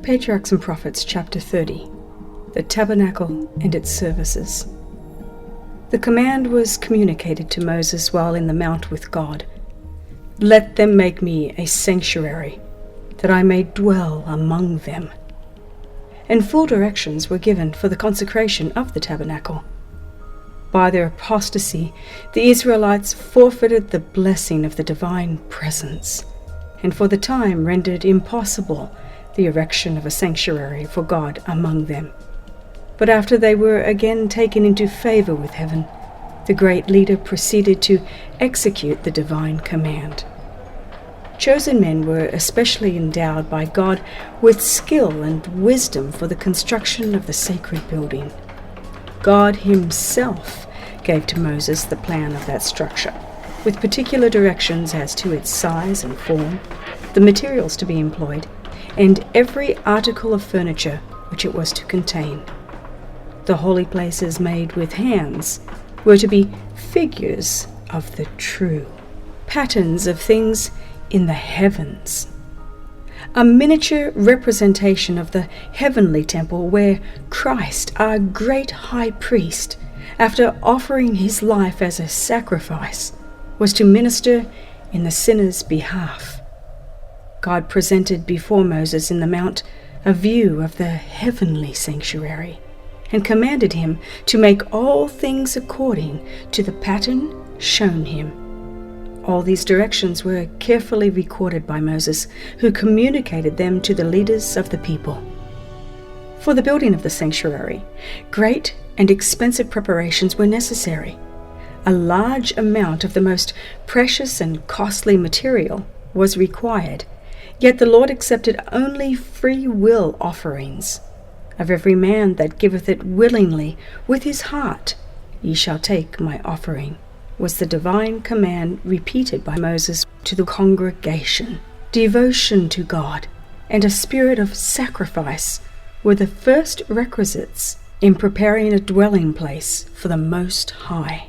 Patriarchs and Prophets, chapter 30. The Tabernacle and its Services. The command was communicated to Moses while in the mount with God. Let them make me a sanctuary, that I may dwell among them. And full directions were given for the consecration of the tabernacle. By their apostasy, the Israelites forfeited the blessing of the divine presence, and for the time rendered impossible the erection of a sanctuary for God among them. But after they were again taken into favor with heaven, the great leader proceeded to execute the divine command. Chosen men were especially endowed by God with skill and wisdom for the construction of the sacred building. God himself gave to Moses the plan of that structure, with particular directions as to its size and form, the materials to be employed, and every article of furniture which it was to contain. The holy places made with hands were to be figures of the true, patterns of things in the heavens. A miniature representation of the heavenly temple where Christ, our great high priest, after offering his life as a sacrifice, was to minister in the sinner's behalf. God presented before Moses in the mount a view of the heavenly sanctuary, and commanded him to make all things according to the pattern shown him. All these directions were carefully recorded by Moses, who communicated them to the leaders of the people. For the building of the sanctuary, great and expensive preparations were necessary. A large amount of the most precious and costly material was required, yet the Lord accepted only free will offerings. Of every man that giveth it willingly with his heart, ye shall take my offering, was the divine command repeated by Moses to the congregation. Devotion to God and a spirit of sacrifice were the first requisites in preparing a dwelling place for the Most High.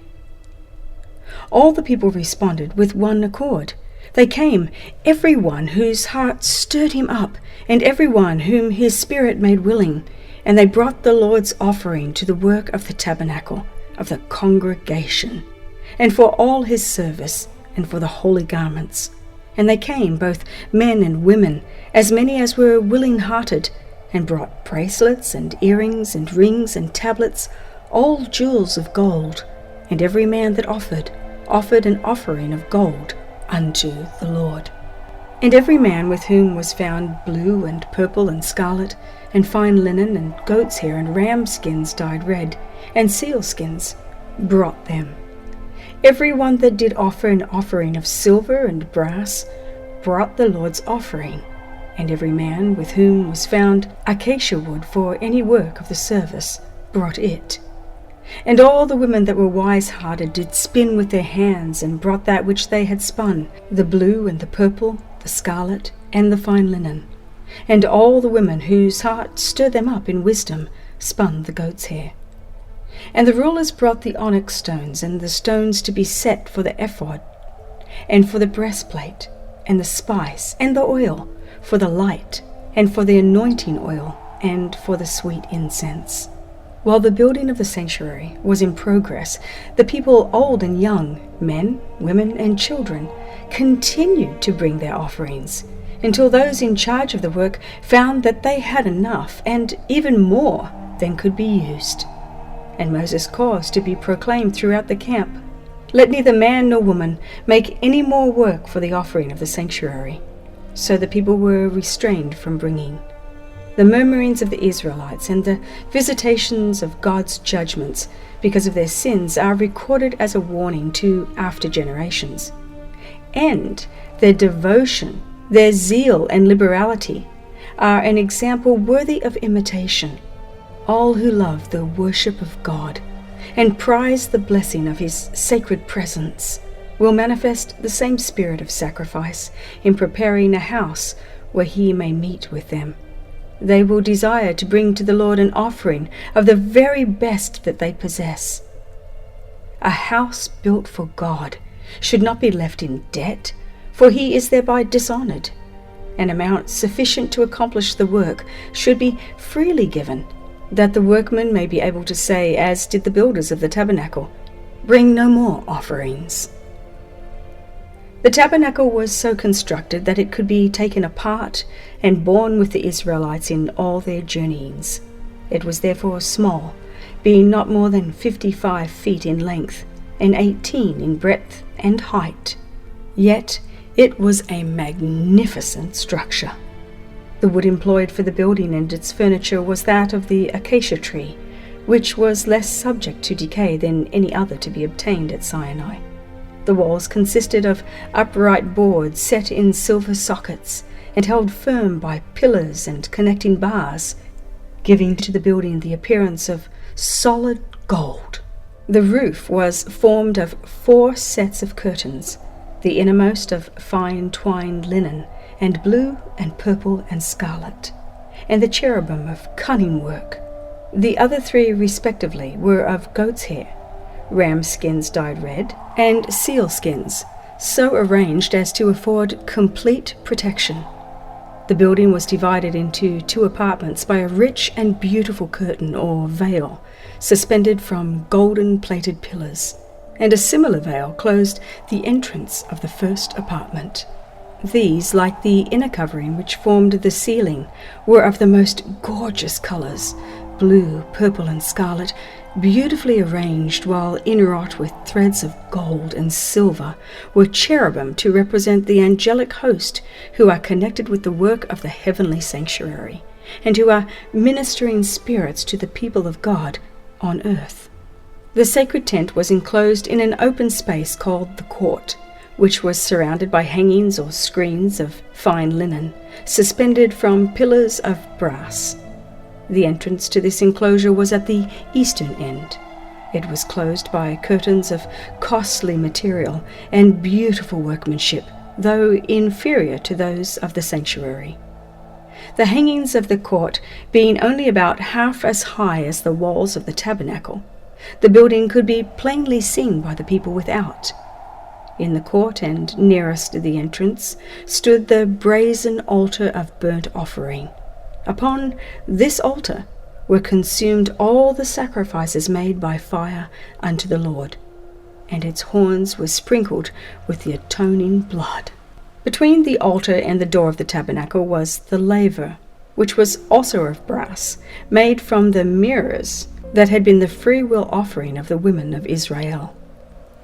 All the people responded with one accord. They came, every one whose heart stirred him up, and every one whom his spirit made willing, and they brought the Lord's offering to the work of the tabernacle of the congregation, and for all his service, and for the holy garments. And they came, both men and women, as many as were willing-hearted, and brought bracelets and earrings and rings and tablets, all jewels of gold. And every man that offered an offering of gold unto the Lord. And every man with whom was found blue and purple and scarlet, and fine linen, and goat's hair, and ram skins dyed red, and seal skins, brought them. Every one that did offer an offering of silver and brass brought the Lord's offering. And every man with whom was found acacia wood for any work of the service brought it. And all the women that were wise-hearted did spin with their hands, and brought that which they had spun, the blue and the purple, the scarlet, and the fine linen. And all the women whose heart stirred them up in wisdom spun the goat's hair. And the rulers brought the onyx stones, and the stones to be set for the ephod, and for the breastplate, and the spice, and the oil, for the light, and for the anointing oil, and for the sweet incense. While the building of the sanctuary was in progress, the people, old and young, men, women, and children, continued to bring their offerings, until those in charge of the work found that they had enough, and even more than could be used. And Moses caused to be proclaimed throughout the camp, "Let neither man nor woman make any more work for the offering of the sanctuary." So the people were restrained from bringing. The murmurings of the Israelites and the visitations of God's judgments because of their sins are recorded as a warning to after generations. And their devotion, their zeal and liberality are an example worthy of imitation. All who love the worship of God and prize the blessing of his sacred presence will manifest the same spirit of sacrifice in preparing a house where he may meet with them. They will desire to bring to the Lord an offering of the very best that they possess. A house built for God should not be left in debt, for he is thereby dishonored. An amount sufficient to accomplish the work should be freely given, that the workman may be able to say, as did the builders of the tabernacle, "Bring no more offerings." The tabernacle was so constructed that it could be taken apart and borne with the Israelites in all their journeyings. It was therefore small, being not more than 55 feet in length and 18 in breadth and height. Yet it was a magnificent structure. The wood employed for the building and its furniture was that of the acacia tree, which was less subject to decay than any other to be obtained at Sinai. The walls consisted of upright boards set in silver sockets and held firm by pillars and connecting bars, giving to the building the appearance of solid gold. The roof was formed of 4 sets of curtains, the innermost of fine twined linen, and blue and purple and scarlet, and the cherubim of cunning work. The other 3 respectively were of goat's hair, ram skins dyed red, and seal skins, so arranged as to afford complete protection. The building was divided into 2 apartments by a rich and beautiful curtain or veil, suspended from golden-plated pillars, and a similar veil closed the entrance of the first apartment. These, like the inner covering which formed the ceiling, were of the most gorgeous colors, blue, purple, and scarlet, beautifully arranged, while inwrought with threads of gold and silver were cherubim to represent the angelic host who are connected with the work of the heavenly sanctuary, and who are ministering spirits to the people of God on earth. The sacred tent was enclosed in an open space called the court, which was surrounded by hangings or screens of fine linen, suspended from pillars of brass. The entrance to this enclosure was at the eastern end. It was closed by curtains of costly material and beautiful workmanship, though inferior to those of the sanctuary. The hangings of the court being only about half as high as the walls of the tabernacle, the building could be plainly seen by the people without. In the court and nearest the entrance stood the brazen altar of burnt offering. Upon this altar were consumed all the sacrifices made by fire unto the Lord, and its horns were sprinkled with the atoning blood. Between the altar and the door of the tabernacle was the laver, which was also of brass, made from the mirrors that had been the freewill offering of the women of Israel.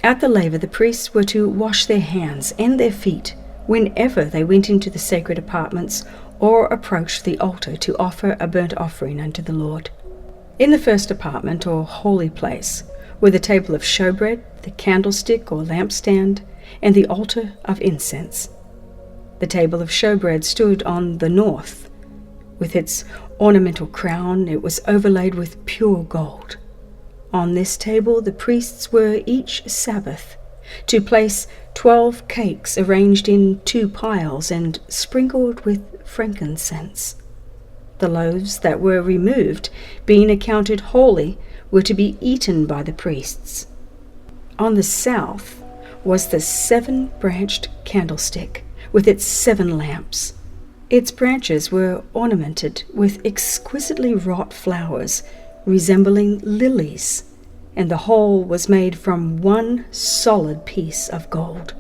At the laver the priests were to wash their hands and their feet whenever they went into the sacred apartments or approached the altar to offer a burnt offering unto the Lord. In the first apartment, or holy place, were the table of showbread, the candlestick or lampstand, and the altar of incense. The table of showbread stood on the north. With its ornamental crown, it was overlaid with pure gold. On this table the priests were each Sabbath to place 12 cakes arranged in 2 piles and sprinkled with frankincense. The loaves that were removed, being accounted holy, were to be eaten by the priests. On the south was the 7-branched candlestick, with its 7 lamps. Its branches were ornamented with exquisitely wrought flowers, resembling lilies, and the whole was made from one solid piece of gold.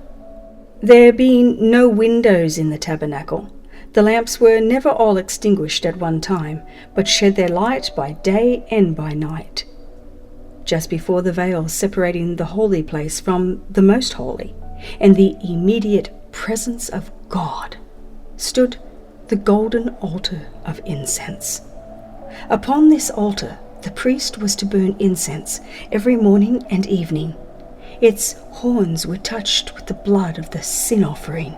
There being no windows in the tabernacle, the lamps were never all extinguished at one time, but shed their light by day and by night. Just before the veil separating the holy place from the most holy, and the immediate presence of God, stood the golden altar of incense. Upon this altar the priest was to burn incense every morning and evening. Its horns were touched with the blood of the sin offering,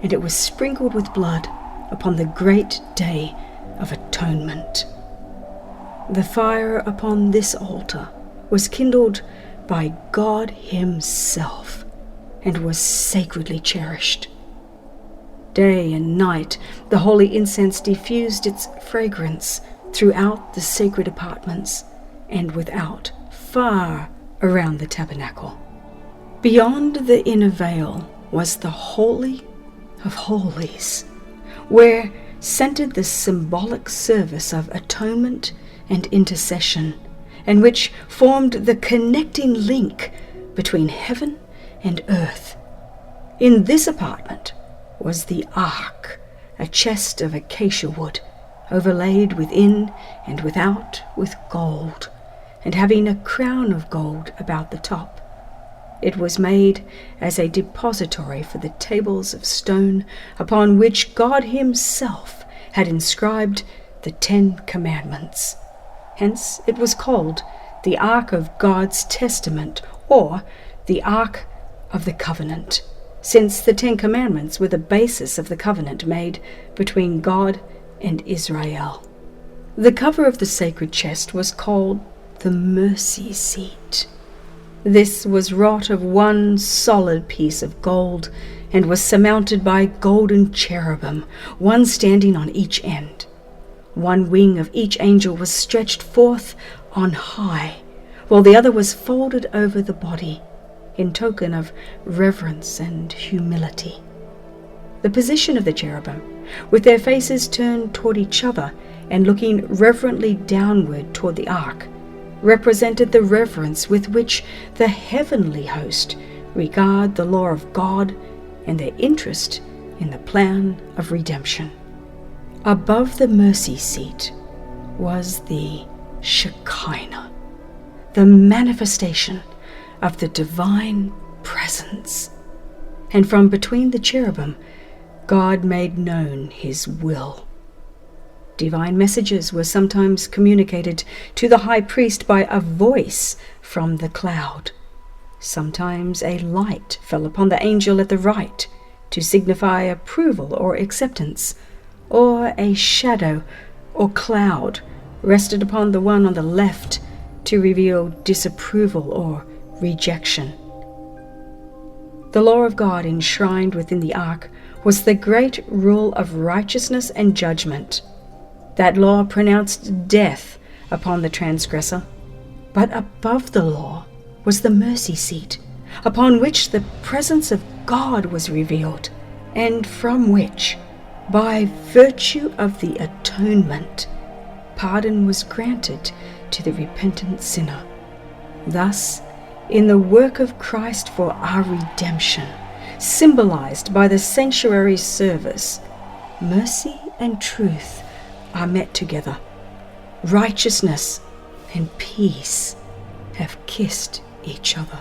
and it was sprinkled with blood upon the great day of atonement. The fire upon this altar was kindled by God Himself, and was sacredly cherished. Day and night the holy incense diffused its fragrance throughout the sacred apartments, and without, far around the tabernacle. Beyond the inner veil was the Holy of Holies, where centered the symbolic service of atonement and intercession, and which formed the connecting link between heaven and earth. In this apartment was the ark, a chest of acacia wood, overlaid within and without with gold, and having a crown of gold about the top. It was made as a depository for the tables of stone upon which God himself had inscribed the 10 Commandments. Hence it was called the Ark of God's Testament, or the Ark of the Covenant, since the 10 Commandments were the basis of the covenant made between God and Israel. The cover of the sacred chest was called the mercy seat. This was wrought of one solid piece of gold, and was surmounted by golden cherubim, one standing on each end. One wing of each angel was stretched forth on high, while the other was folded over the body, in token of reverence and humility. The position of the cherubim, with their faces turned toward each other and looking reverently downward toward the ark, represented the reverence with which the heavenly host regard the law of God and their interest in the plan of redemption. Above the mercy seat was the Shekinah, the manifestation of the divine presence, and from between the cherubim God made known his will. Divine messages were sometimes communicated to the high priest by a voice from the cloud. Sometimes a light fell upon the angel at the right to signify approval or acceptance, or a shadow or cloud rested upon the one on the left to reveal disapproval or rejection. The law of God enshrined within the ark was the great rule of righteousness and judgment. That law pronounced death upon the transgressor, but above the law was the mercy seat, upon which the presence of God was revealed, and from which, by virtue of the atonement, pardon was granted to the repentant sinner. Thus, in the work of Christ for our redemption, symbolized by the sanctuary service, mercy and truth are met together. Righteousness and peace have kissed each other.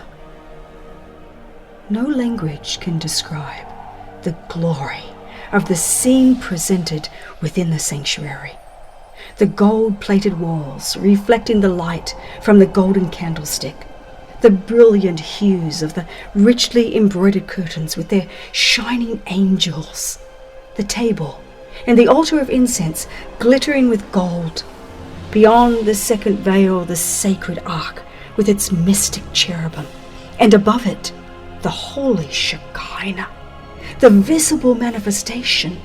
No language can describe the glory of the scene presented within the sanctuary. The gold-plated walls reflecting the light from the golden candlestick, the brilliant hues of the richly embroidered curtains with their shining angels, the table and the altar of incense glittering with gold. Beyond the second veil, the sacred ark with its mystic cherubim, and above it, the holy Shekinah, the visible manifestation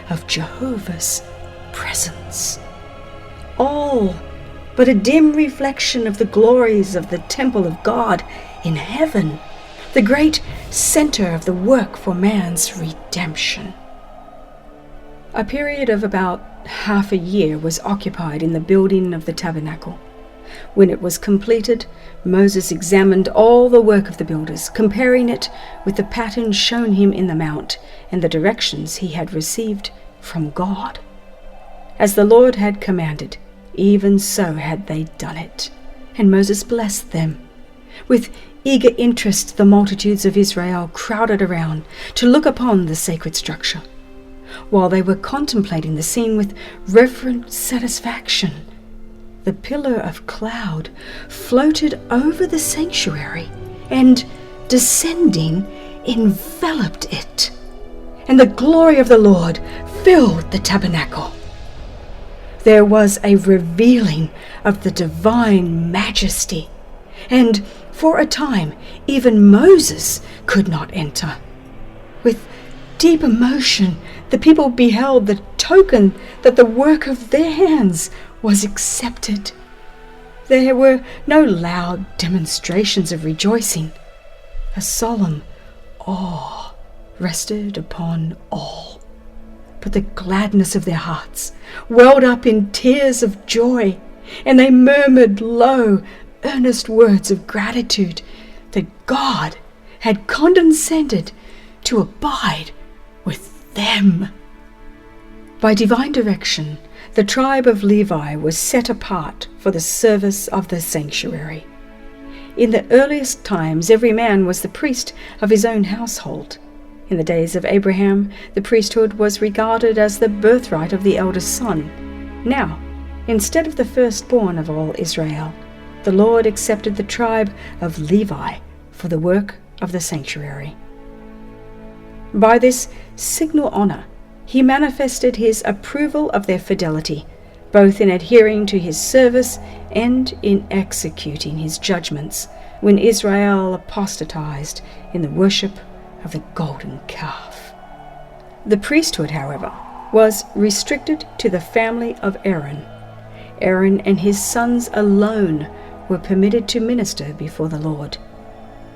of Jehovah's presence. All but a dim reflection of the glories of the temple of God in heaven, the great center of the work for man's redemption. A period of about half a year was occupied in the building of the tabernacle. When it was completed, Moses examined all the work of the builders, comparing it with the pattern shown him in the mount and the directions he had received from God. As the Lord had commanded, even so had they done it, and Moses blessed them. With eager interest the multitudes of Israel crowded around to look upon the sacred structure. While they were contemplating the scene with reverent satisfaction, the pillar of cloud floated over the sanctuary and, descending, enveloped it, and the glory of the Lord filled the tabernacle. There was a revealing of the divine majesty, and for a time even Moses could not enter. With deep emotion, the people beheld the token that the work of their hands was accepted. There were no loud demonstrations of rejoicing. A solemn awe rested upon all. but the gladness of their hearts welled up in tears of joy, and they murmured low, earnest words of gratitude that God had condescended to abide with them. By divine direction, the tribe of Levi was set apart for the service of the sanctuary. In the earliest times, every man was the priest of his own household. In the days of Abraham, the priesthood was regarded as the birthright of the eldest son. Now, instead of the firstborn of all Israel, the Lord accepted the tribe of Levi for the work of the sanctuary. By this signal honor, he manifested his approval of their fidelity, both in adhering to his service and in executing his judgments when Israel apostatized in the worship of the golden calf. The priesthood, however, was restricted to the family of Aaron. Aaron and his sons alone were permitted to minister before the Lord.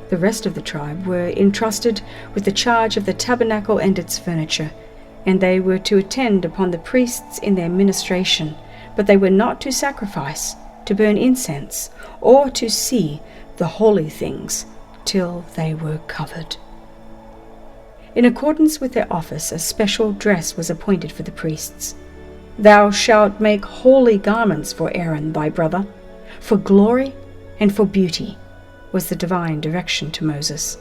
The rest of the tribe were entrusted with the charge of the tabernacle and its furniture, and they were to attend upon the priests in their ministration, but they were not to sacrifice, to burn incense, or to see the holy things till they were covered. In accordance with their office, a special dress was appointed for the priests. Thou shalt make holy garments for Aaron thy brother, for glory and for beauty, was the divine direction to Moses.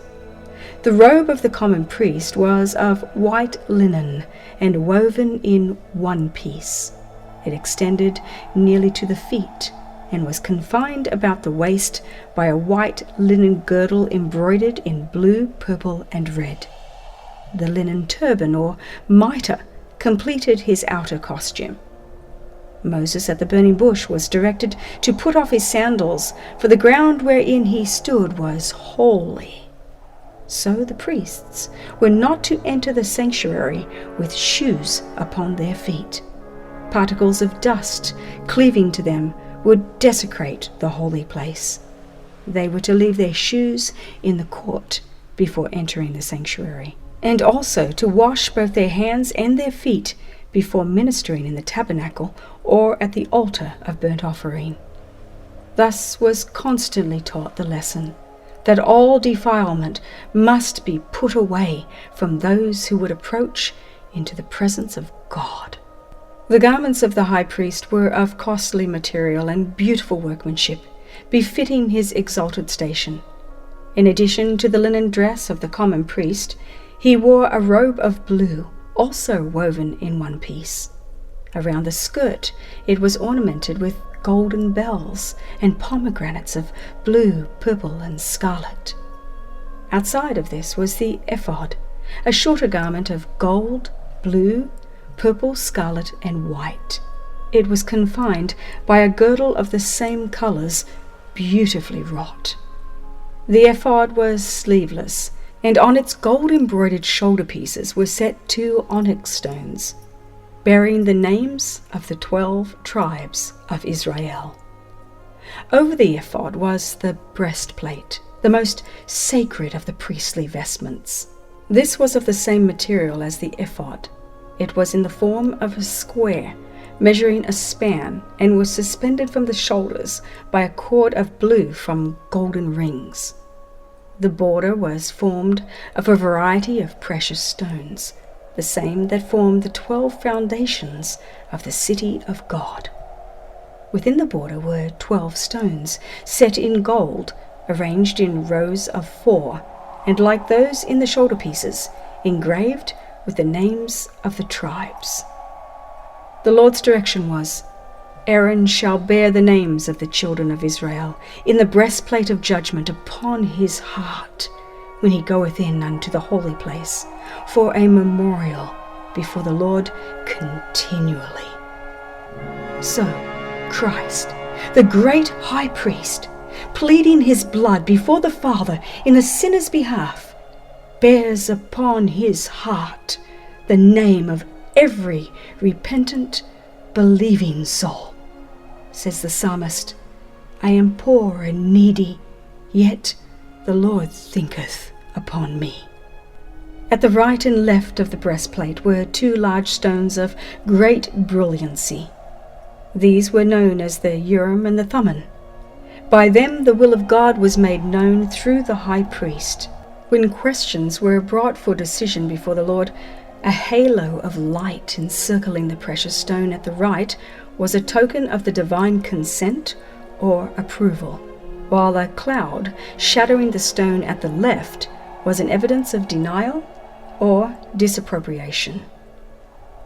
The robe of the common priest was of white linen and woven in one piece. It extended nearly to the feet and was confined about the waist by a white linen girdle embroidered in blue, purple, and red. The linen turban or mitre completed his outer costume. Moses at the burning bush was directed to put off his sandals, for the ground wherein he stood was holy. So the priests were not to enter the sanctuary with shoes upon their feet. Particles of dust cleaving to them would desecrate the holy place. They were to leave their shoes in the court before entering the sanctuary, and also to wash both their hands and their feet before ministering in the tabernacle or at the altar of burnt offering. Thus was constantly taught the lesson that all defilement must be put away from those who would approach into the presence of God. The garments of the high priest were of costly material and beautiful workmanship, befitting his exalted station. In addition to the linen dress of the common priest, he wore a robe of blue, also woven in one piece. Around the skirt it was ornamented with golden bells and pomegranates of blue, purple, and scarlet. Outside of this was the ephod, a shorter garment of gold, blue, purple, scarlet, and white. It was confined by a girdle of the same colors, beautifully wrought. The ephod was sleeveless, and on its gold-embroidered shoulder pieces were set 2 onyx stones, bearing the names of the 12 tribes of Israel. Over the ephod was the breastplate, the most sacred of the priestly vestments. This was of the same material as the ephod. It was in the form of a square, measuring a span, and was suspended from the shoulders by a cord of blue from golden rings. The border was formed of a variety of precious stones, the same that formed the 12 foundations of the city of God. Within the border were 12 stones, set in gold, arranged in rows of 4, and like those in the shoulder pieces, engraved with the names of the tribes. The Lord's direction was, Aaron shall bear the names of the children of Israel in the breastplate of judgment upon his heart when he goeth in unto the holy place, for a memorial before the Lord continually. So Christ, the great high priest, pleading his blood before the Father in the sinner's behalf, bears upon his heart the name of every repentant, believing soul. Says the psalmist, I am poor and needy, yet the Lord thinketh upon me. At the right and left of the breastplate were 2 large stones of great brilliancy. These were known as the Urim and the Thummim. By them the will of God was made known through the high priest. When questions were brought for decision before the Lord, a halo of light encircling the precious stone at the right was a token of the divine consent or approval, while a cloud shadowing the stone at the left was an evidence of denial or disapprobation.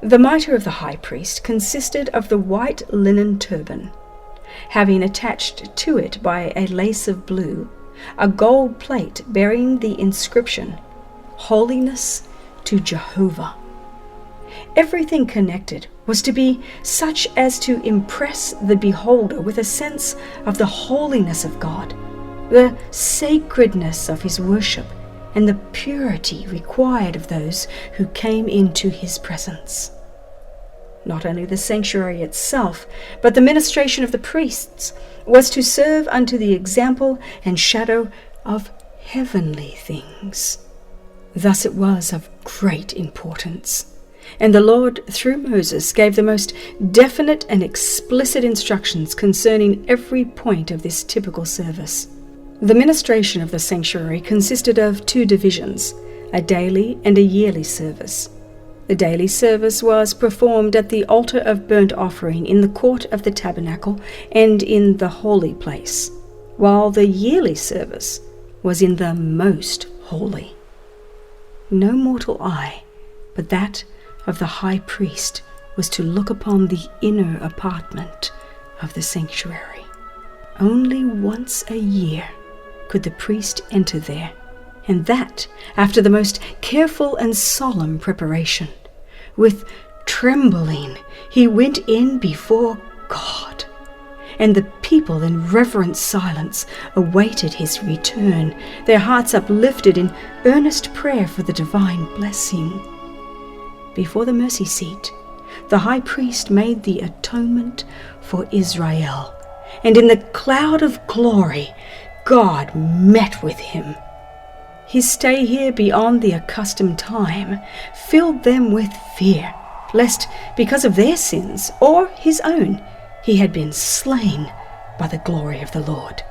The mitre of the high priest consisted of the white linen turban, having attached to it by a lace of blue a gold plate bearing the inscription, "Holiness to Jehovah." Everything connected was to be such as to impress the beholder with a sense of the holiness of God, the sacredness of his worship, and the purity required of those who came into his presence. Not only the sanctuary itself, but the ministration of the priests was to serve unto the example and shadow of heavenly things. Thus it was of great importance, and the Lord through Moses gave the most definite and explicit instructions concerning every point of this typical service. The ministration of the sanctuary consisted of 2 divisions, a daily and a yearly service. The daily service was performed at the altar of burnt offering in the court of the tabernacle and in the holy place, while the yearly service was in the most holy. No mortal eye, but that of the high priest, was to look upon the inner apartment of the sanctuary. Only once a year could the priest enter there, and that after the most careful and solemn preparation. With trembling he went in before God, and the people in reverent silence awaited his return, their hearts uplifted in earnest prayer for the divine blessing. Before the mercy seat, the high priest made the atonement for Israel, and in the cloud of glory God met with him. His stay here beyond the accustomed time filled them with fear, lest because of their sins or his own he had been slain by the glory of the Lord.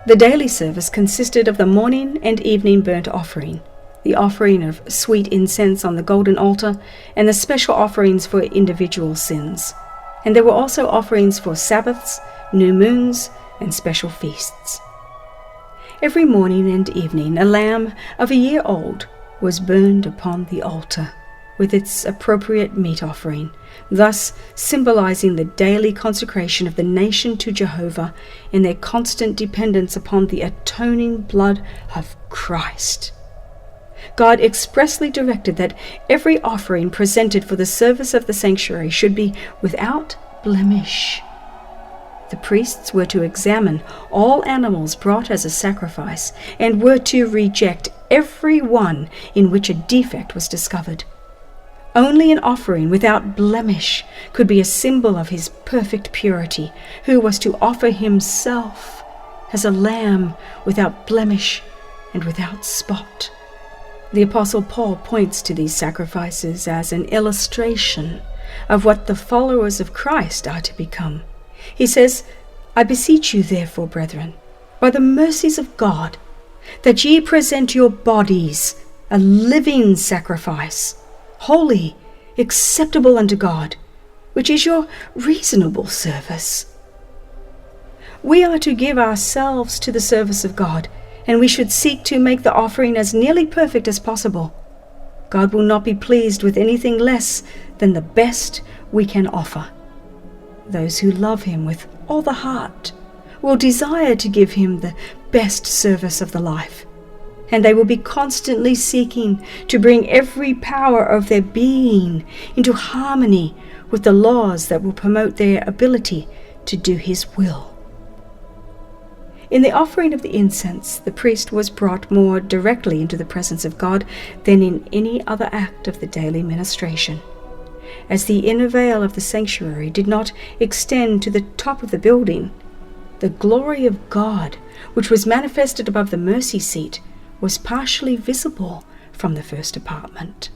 The daily service consisted of the morning and evening burnt offering, the offering of sweet incense on the golden altar, and the special offerings for individual sins. And there were also offerings for Sabbaths, new moons, and special feasts. Every morning and evening a lamb of a year old was burned upon the altar, with its appropriate meat offering, thus symbolizing the daily consecration of the nation to Jehovah and their constant dependence upon the atoning blood of Christ. God expressly directed that every offering presented for the service of the sanctuary should be without blemish. The priests were to examine all animals brought as a sacrifice, and were to reject every one in which a defect was discovered. Only an offering without blemish could be a symbol of his perfect purity, who was to offer himself as a lamb without blemish and without spot. The Apostle Paul points to these sacrifices as an illustration of what the followers of Christ are to become. He says, "I beseech you therefore, brethren, by the mercies of God, that ye present your bodies a living sacrifice, holy, acceptable unto God, which is your reasonable service." We are to give ourselves to the service of God, and we should seek to make the offering as nearly perfect as possible. God will not be pleased with anything less than the best we can offer. Those who love him with all the heart will desire to give him the best service of the life, and they will be constantly seeking to bring every power of their being into harmony with the laws that will promote their ability to do his will. In the offering of the incense, the priest was brought more directly into the presence of God than in any other act of the daily ministration. As the inner veil of the sanctuary did not extend to the top of the building, the glory of God, which was manifested above the mercy seat, was partially visible from the first apartment.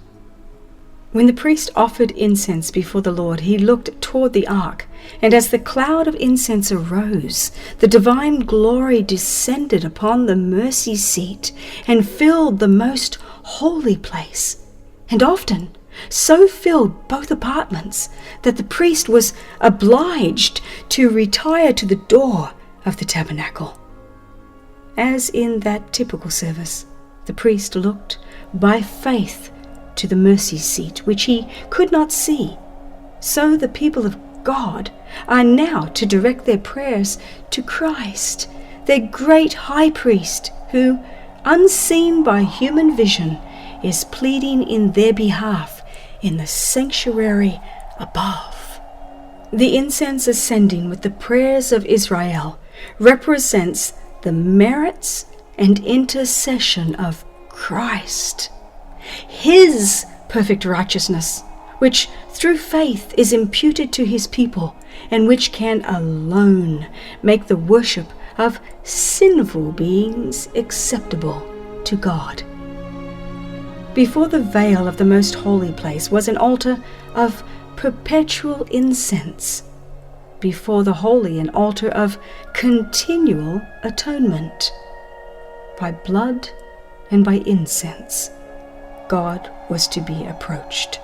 When the priest offered incense before the Lord, he looked toward the ark, and as the cloud of incense arose, the divine glory descended upon the mercy seat and filled the most holy place, and often so filled both apartments that the priest was obliged to retire to the door of the tabernacle. As in that typical service, the priest looked by faith to the mercy seat, which he could not see. So the people of God are now to direct their prayers to Christ, their great high priest, who, unseen by human vision, is pleading in their behalf in the sanctuary above. The incense ascending with the prayers of Israel represents the merits and intercession of Christ, his perfect righteousness, which through faith is imputed to his people, and which can alone make the worship of sinful beings acceptable to God. Before the veil of the most holy place was an altar of perpetual incense. Before the holy, an altar of continual atonement. By blood and by incense, God was to be approached.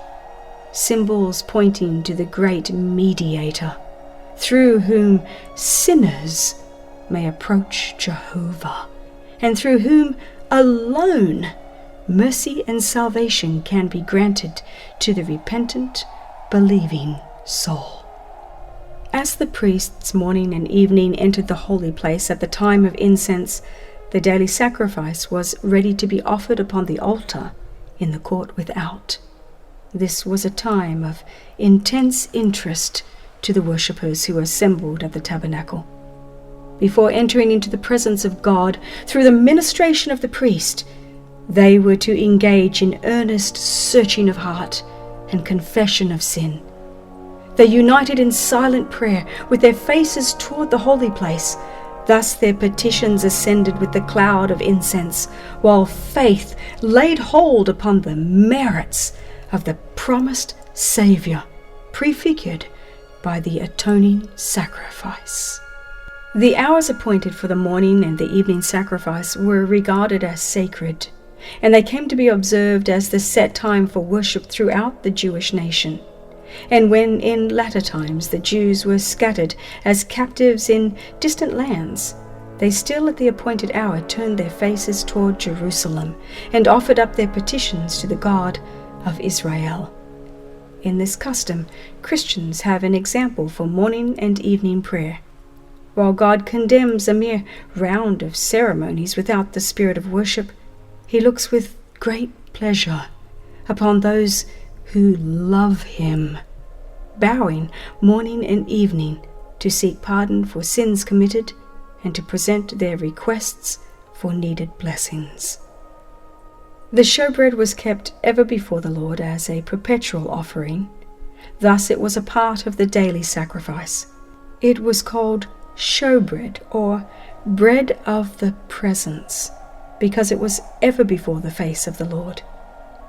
Symbols pointing to the great mediator, through whom sinners may approach Jehovah, and through whom alone mercy and salvation can be granted to the repentant, believing soul. As the priests morning and evening entered the holy place at the time of incense, the daily sacrifice was ready to be offered upon the altar in the court without. This was a time of intense interest to the worshippers who assembled at the tabernacle. Before entering into the presence of God through the ministration of the priest, they were to engage in earnest searching of heart and confession of sin. They united in silent prayer with their faces toward the holy place. Thus their petitions ascended with the cloud of incense, while faith laid hold upon the merits of the promised Saviour, prefigured by the atoning sacrifice. The hours appointed for the morning and the evening sacrifice were regarded as sacred, and they came to be observed as the set time for worship throughout the Jewish nation. And when in latter times the Jews were scattered as captives in distant lands, they still at the appointed hour turned their faces toward Jerusalem and offered up their petitions to the God of Israel. In this custom, Christians have an example for morning and evening prayer. While God condemns a mere round of ceremonies without the spirit of worship, he looks with great pleasure upon those who love him, bowing morning and evening to seek pardon for sins committed and to present their requests for needed blessings. The showbread was kept ever before the Lord as a perpetual offering. Thus it was a part of the daily sacrifice. It was called showbread, or bread of the presence, because it was ever before the face of the Lord.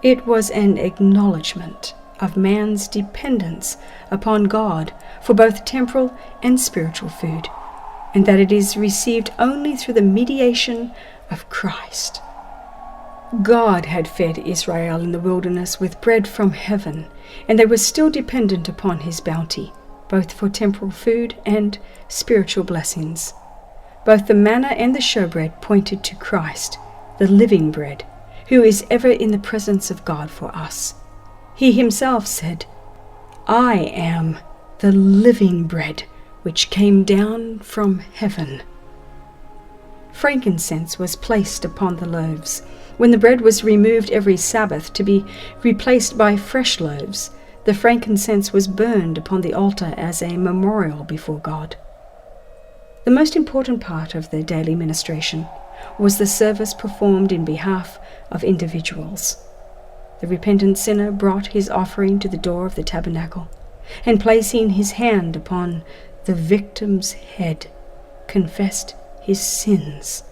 It was an acknowledgement of man's dependence upon God for both temporal and spiritual food, and that it is received only through the mediation of Christ. God had fed Israel in the wilderness with bread from heaven, and they were still dependent upon his bounty, both for temporal food and spiritual blessings. Both the manna and the showbread pointed to Christ, the living bread, who is ever in the presence of God for us. He himself said, "I am the living bread which came down from heaven." Frankincense was placed upon the loaves. When the bread was removed every Sabbath to be replaced by fresh loaves, the frankincense was burned upon the altar as a memorial before God. The most important part of the daily ministration was the service performed in behalf of individuals. The repentant sinner brought his offering to the door of the tabernacle, and placing his hand upon the victim's head, confessed his sins.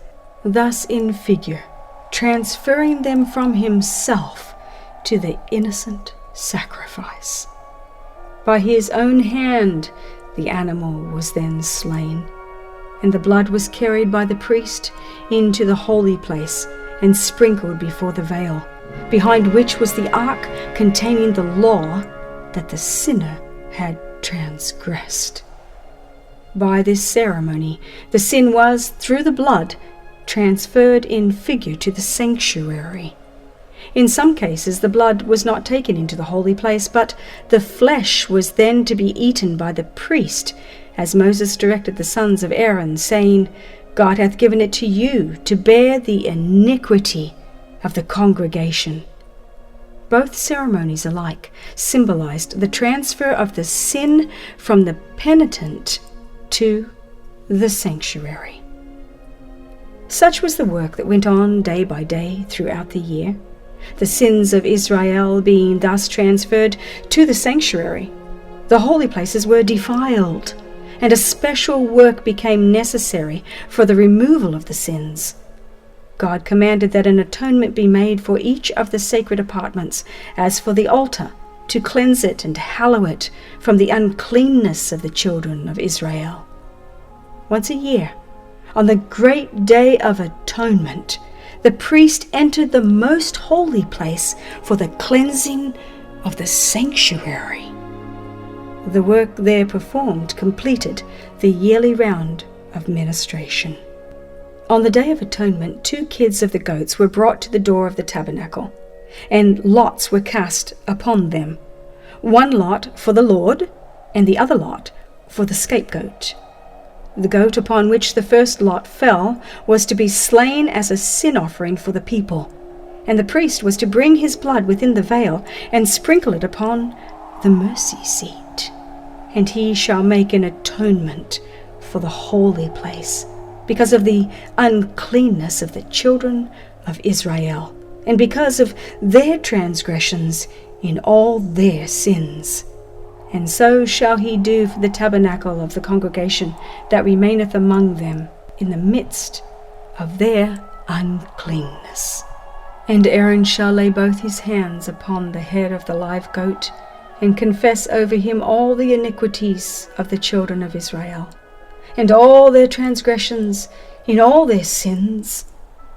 Thus in figure, transferring them from himself to the innocent sacrifice. By his own hand the animal was then slain, and the blood was carried by the priest into the holy place and sprinkled before the veil, behind which was the ark containing the law that the sinner had transgressed. By this ceremony, the sin was, through the blood, transferred in figure to the sanctuary. In some cases, the blood was not taken into the holy place, but the flesh was then to be eaten by the priest, as Moses directed the sons of Aaron, saying, God hath given it to you to bear the iniquity of the congregation. Both ceremonies alike symbolized the transfer of the sin from the penitent to the sanctuary. Such was the work that went on day by day throughout the year, the sins of Israel being thus transferred to the sanctuary. The holy places were defiled, and a special work became necessary for the removal of the sins. God commanded that an atonement be made for each of the sacred apartments, as for the altar, to cleanse it and hallow it from the uncleanness of the children of Israel. Once a year, on the great day of atonement, the priest entered the most holy place for the cleansing of the sanctuary. The work there performed completed the yearly round of ministration. On the Day of Atonement, 2 kids of the goats were brought to the door of the tabernacle, and lots were cast upon them, 1 lot for the Lord, and the other lot for the scapegoat. The goat upon which the first lot fell was to be slain as a sin offering for the people, and the priest was to bring his blood within the veil and sprinkle it upon the mercy seat. And he shall make an atonement for the holy place, because of the uncleanness of the children of Israel, and because of their transgressions in all their sins. And so shall he do for the tabernacle of the congregation that remaineth among them in the midst of their uncleanness. And Aaron shall lay both his hands upon the head of the live goat, and confess over him all the iniquities of the children of Israel, and all their transgressions in all their sins,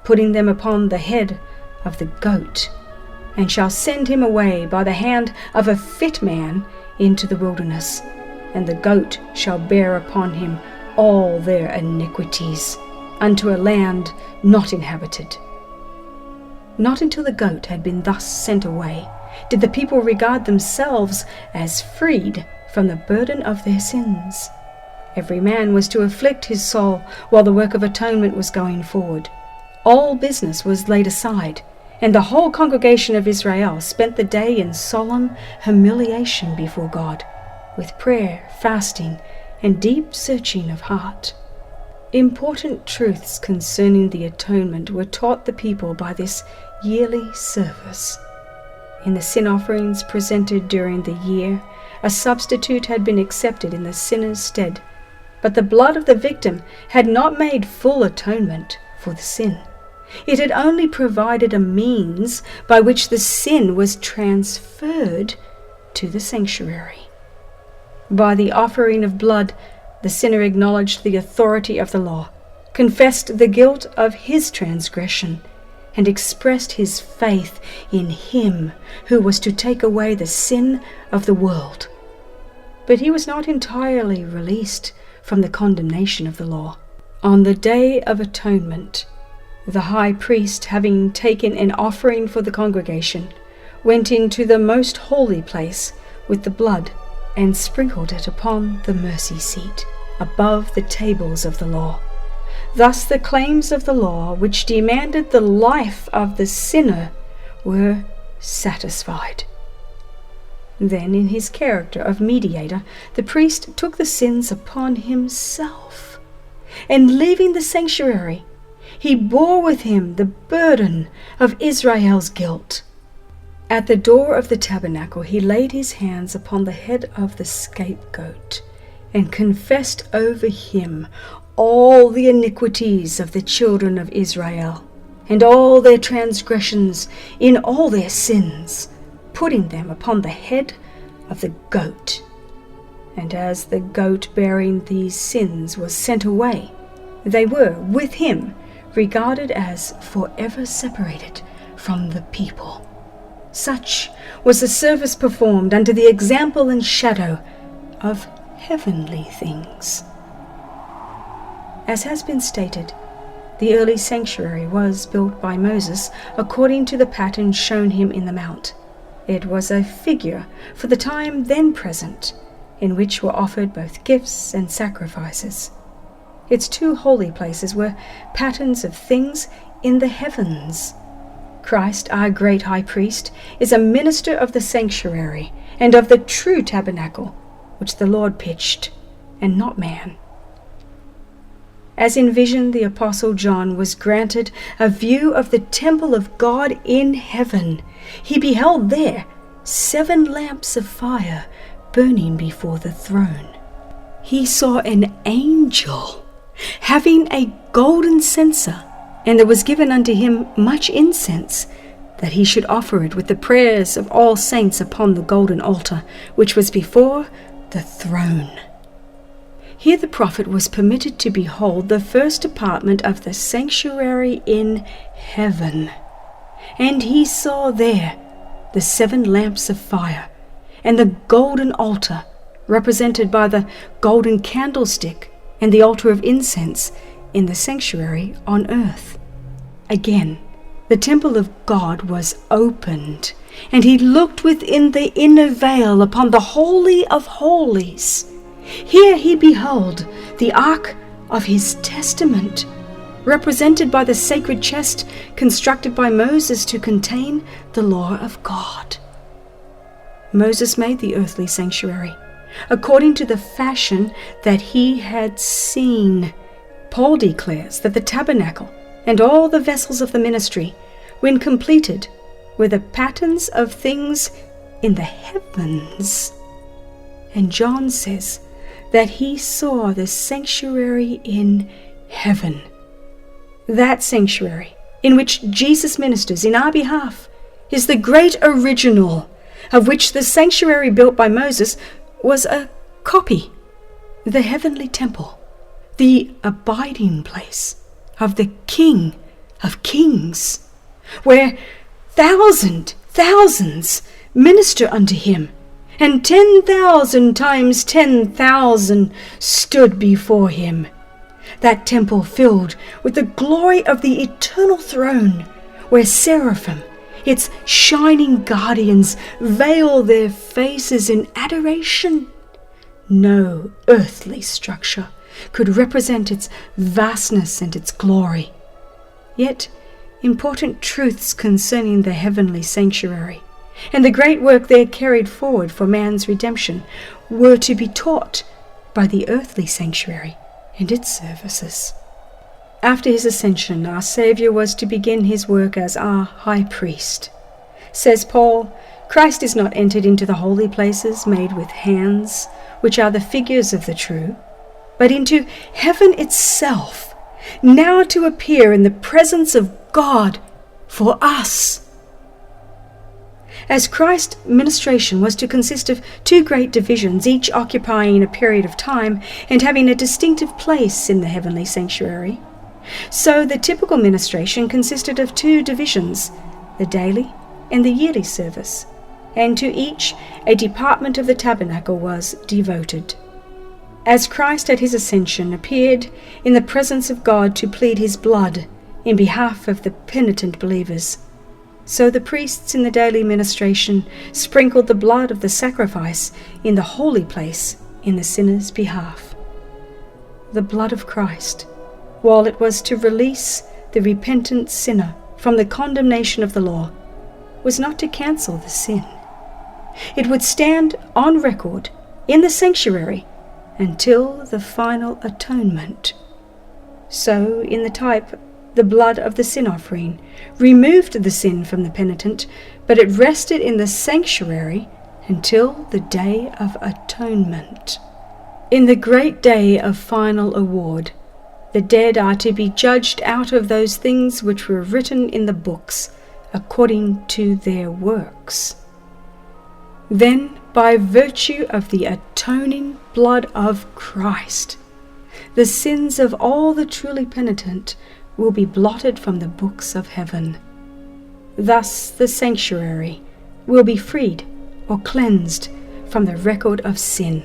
putting them upon the head of the goat, and shall send him away by the hand of a fit man into the wilderness, and the goat shall bear upon him all their iniquities, unto a land not inhabited. Not until the goat had been thus sent away did the people regard themselves as freed from the burden of their sins. Every man was to afflict his soul while the work of atonement was going forward. All business was laid aside, and the whole congregation of Israel spent the day in solemn humiliation before God, with prayer, fasting, and deep searching of heart. Important truths concerning the atonement were taught the people by this yearly service. In the sin offerings presented during the year, a substitute had been accepted in the sinner's stead, but the blood of the victim had not made full atonement for the sin. It had only provided a means by which the sin was transferred to the sanctuary. By the offering of blood, the sinner acknowledged the authority of the law, confessed the guilt of his transgression, and expressed his faith in him who was to take away the sin of the world. But he was not entirely released from the condemnation of the law. On the Day of Atonement, the high priest, having taken an offering for the congregation, went into the most holy place with the blood and sprinkled it upon the mercy seat above the tables of the law. Thus the claims of the law, which demanded the life of the sinner, were satisfied. Then, in his character of mediator, the priest took the sins upon himself, and leaving the sanctuary, he bore with him the burden of Israel's guilt. At the door of the tabernacle he laid his hands upon the head of the scapegoat, and confessed over him all the iniquities of the children of Israel, and all their transgressions, in all their sins, putting them upon the head of the goat. And as the goat bearing these sins was sent away, they were, with him, regarded as forever separated from the people. Such was the service performed under the example and shadow of heavenly things. As has been stated, the early sanctuary was built by Moses according to the pattern shown him in the mount. It was a figure for the time then present, in which were offered both gifts and sacrifices. Its two holy places were patterns of things in the heavens. Christ, our great high priest, is a minister of the sanctuary and of the true tabernacle, which the Lord pitched, and not man. As in vision, the Apostle John was granted a view of the temple of God in heaven. He beheld there 7 lamps of fire burning before the throne. He saw an angel having a golden censer, and there was given unto him much incense, that he should offer it with the prayers of all saints upon the golden altar, which was before the throne. Here the prophet was permitted to behold the first apartment of the sanctuary in heaven. And he saw there the 7 lamps of fire, and the golden altar, represented by the golden candlestick and the altar of incense in the sanctuary on earth. Again, the temple of God was opened, and he looked within the inner veil upon the Holy of Holies. Here he beheld the ark of his testament, represented by the sacred chest constructed by Moses to contain the law of God. Moses made the earthly sanctuary according to the fashion that he had seen. Paul declares that the tabernacle and all the vessels of the ministry, when completed, were the patterns of things in the heavens. And John says that he saw the sanctuary in heaven. That sanctuary in which Jesus ministers in our behalf is the great original, of which the sanctuary built by Moses was a copy. The heavenly temple, the abiding place of the King of Kings, where thousands minister unto him, and 10,000 times 10,000 stood before him. That temple filled with the glory of the eternal throne, where seraphim, its shining guardians, veil their faces in adoration. No earthly structure could represent its vastness and its glory. Yet important truths concerning the heavenly sanctuary and the great work there carried forward for man's redemption were to be taught by the earthly sanctuary and its services. After his ascension, our Saviour was to begin his work as our high priest. Says Paul, Christ is not entered into the holy places made with hands, which are the figures of the true, but into heaven itself, now to appear in the presence of God for us. As Christ's ministration was to consist of 2 great divisions, each occupying a period of time and having a distinctive place in the heavenly sanctuary, so the typical ministration consisted of 2 divisions, the daily and the yearly service, and to each a department of the tabernacle was devoted. As Christ at his ascension appeared in the presence of God to plead his blood in behalf of the penitent believers, so the priests in the daily ministration sprinkled the blood of the sacrifice in the holy place in the sinner's behalf. The blood of Christ, while it was to release the repentant sinner from the condemnation of the law, was not to cancel the sin. It would stand on record in the sanctuary until the final atonement. So, in the type, the blood of the sin offering removed the sin from the penitent, but it rested in the sanctuary until the day of atonement. In the great day of final award, The dead are to be judged out of those things which were written in the books, according to their works. Then, by virtue of the atoning blood of Christ, the sins of all the truly penitent will be blotted from the books of heaven. Thus the sanctuary will be freed or cleansed from the record of sin.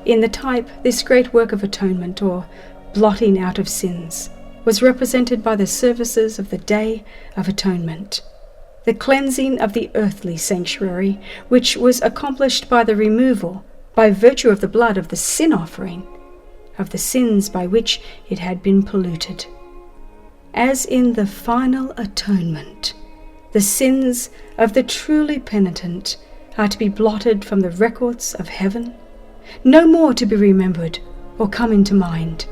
In the type, this great work of atonement, or blotting out of sins, was represented by the services of the Day of Atonement, the cleansing of the earthly sanctuary, which was accomplished by the removal, by virtue of the blood of the sin offering, of the sins by which it had been polluted. As in the final atonement, the sins of the truly penitent are to be blotted from the records of heaven, no more to be remembered or come into mind.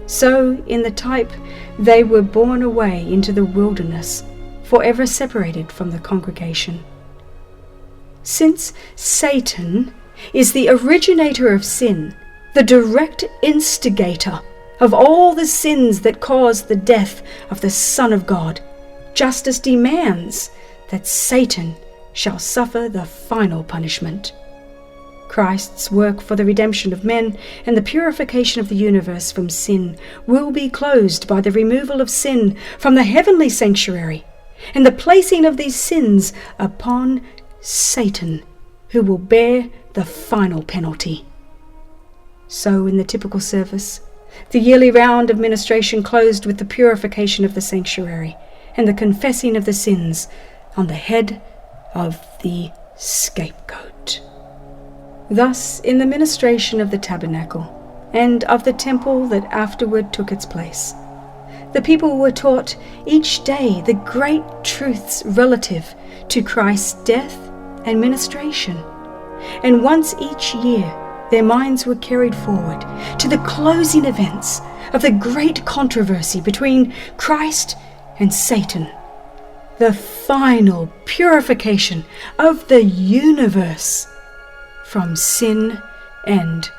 So, in the type, they were borne away into the wilderness, forever separated from the congregation. Since Satan is the originator of sin, the direct instigator of all the sins that caused the death of the Son of God, justice demands that Satan shall suffer the final punishment. Christ's work for the redemption of men and the purification of the universe from sin will be closed by the removal of sin from the heavenly sanctuary and the placing of these sins upon Satan, who will bear the final penalty. So in the typical service, the yearly round of ministration closed with the purification of the sanctuary and the confessing of the sins on the head of the scapegoat. Thus, in the ministration of the tabernacle and of the temple that afterward took its place, the people were taught each day the great truths relative to Christ's death and ministration, and once each year their minds were carried forward to the closing events of the great controversy between Christ and Satan, the final purification of the universe from sin and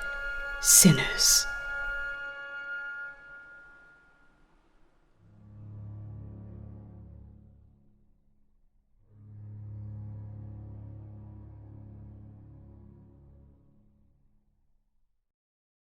sinners.